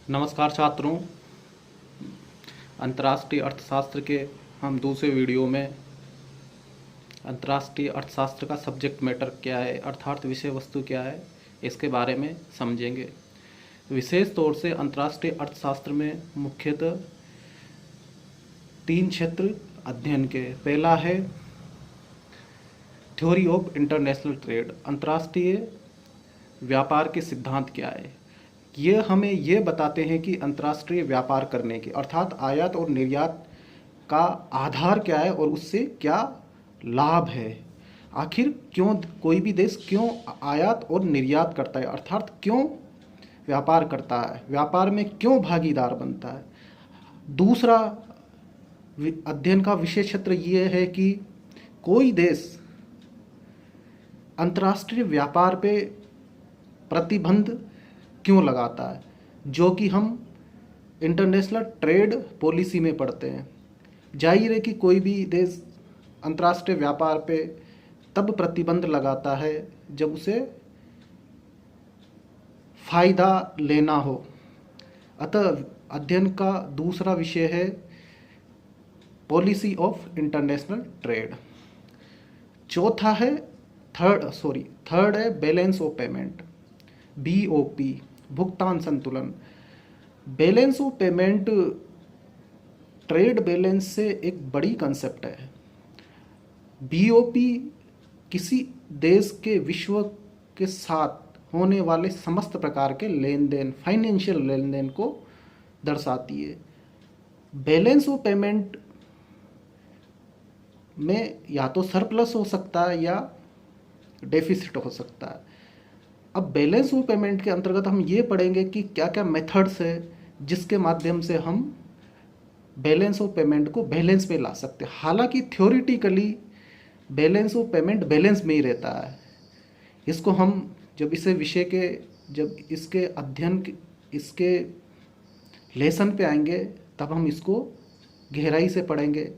नमस्कार छात्रों, अंतर्राष्ट्रीय अर्थशास्त्र के हम दूसरे वीडियो में अंतर्राष्ट्रीय अर्थशास्त्र का सब्जेक्ट मैटर क्या है अर्थात विषय वस्तु क्या है इसके बारे में समझेंगे। विशेष तौर से अंतर्राष्ट्रीय अर्थशास्त्र में मुख्यतः 3 क्षेत्र अध्ययन के। पहला है थ्योरी ऑफ इंटरनेशनल ट्रेड, अंतर्राष्ट्रीय व्यापार के सिद्धांत क्या है। ये हमें ये बताते हैं कि अंतर्राष्ट्रीय व्यापार करने के अर्थात आयात और निर्यात का आधार क्या है और उससे क्या लाभ है। आखिर क्यों कोई भी देश क्यों आयात और निर्यात करता है अर्थात क्यों व्यापार करता है, व्यापार में क्यों भागीदार बनता है। दूसरा अध्ययन का विषय क्षेत्र ये है कि कोई देश अंतर्राष्ट्रीय व्यापार पे प्रतिबंध क्यों लगाता है, जो कि हम इंटरनेशनल ट्रेड पॉलिसी में पढ़ते हैं। जाहिर है कि कोई भी देश अंतर्राष्ट्रीय व्यापार पे तब प्रतिबंध लगाता है जब उसे फ़ायदा लेना हो। अतः अध्ययन का दूसरा विषय है पॉलिसी ऑफ इंटरनेशनल ट्रेड। चौथा है थर्ड है बैलेंस ऑफ पेमेंट, BOP, भुगतान संतुलन। Balance of payment trade balance से एक बड़ी कंसेप्ट है। BOP किसी देश के विश्व के साथ होने वाले समस्त प्रकार के लेन देन, फाइनेंशियल लेन देन को दर्शाती है। बैलेंस ऑफ पेमेंट में या तो सरप्लस हो सकता है या डेफिसिट हो सकता है। अब बैलेंस ऑफ पेमेंट के अंतर्गत हम ये पढ़ेंगे कि क्या क्या मेथड्स है जिसके माध्यम से हम बैलेंस ऑफ पेमेंट को बैलेंस में ला सकते हैं। हालांकि theoretically balance of payment balance में ही रहता है। इसको हम जब इसके अध्ययन इसके लेसन पे आएंगे तब हम इसको गहराई से पढ़ेंगे।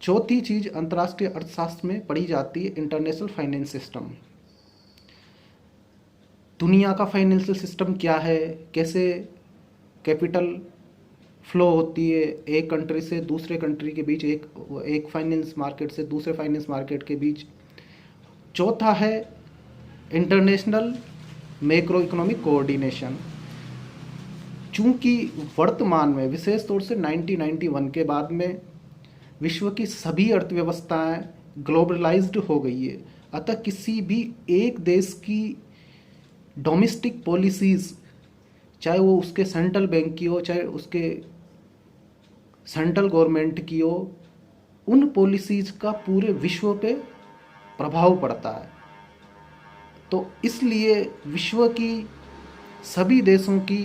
चौथी चीज़ अंतर्राष्ट्रीय अर्थशास्त्र में पढ़ी जाती है इंटरनेशनल फाइनेंस सिस्टम। दुनिया का फाइनेंशियल सिस्टम क्या है, कैसे कैपिटल फ्लो होती है एक कंट्री से दूसरे कंट्री के बीच, एक फाइनेंस मार्केट से दूसरे फाइनेंस मार्केट के बीच। चौथा है इंटरनेशनल मैक्रो इकोनॉमिक कोऑर्डिनेशन। चूँकि वर्तमान में विशेष तौर से 1991 के बाद में विश्व की सभी अर्थव्यवस्थाएं ग्लोबलाइज्ड हो गई है। अतः किसी भी एक देश की डोमेस्टिक पॉलिसीज़, चाहे वो उसके सेंट्रल बैंक की हो चाहे उसके सेंट्रल गवर्नमेंट की हो, उन पॉलिसीज़ का पूरे विश्व पे प्रभाव पड़ता है। तो इसलिए विश्व की सभी देशों की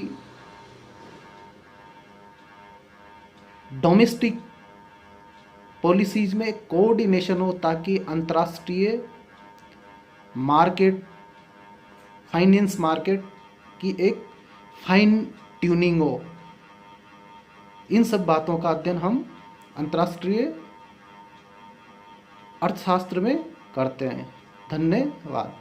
डोमेस्टिक पॉलिसीज़ में कोऑर्डिनेशन हो ताकि अंतर्राष्ट्रीय मार्केट, फाइनेंस मार्केट की एक फाइन ट्यूनिंग हो। इन सब बातों का अध्ययन हम अंतर्राष्ट्रीय अर्थशास्त्र में करते हैं। धन्यवाद।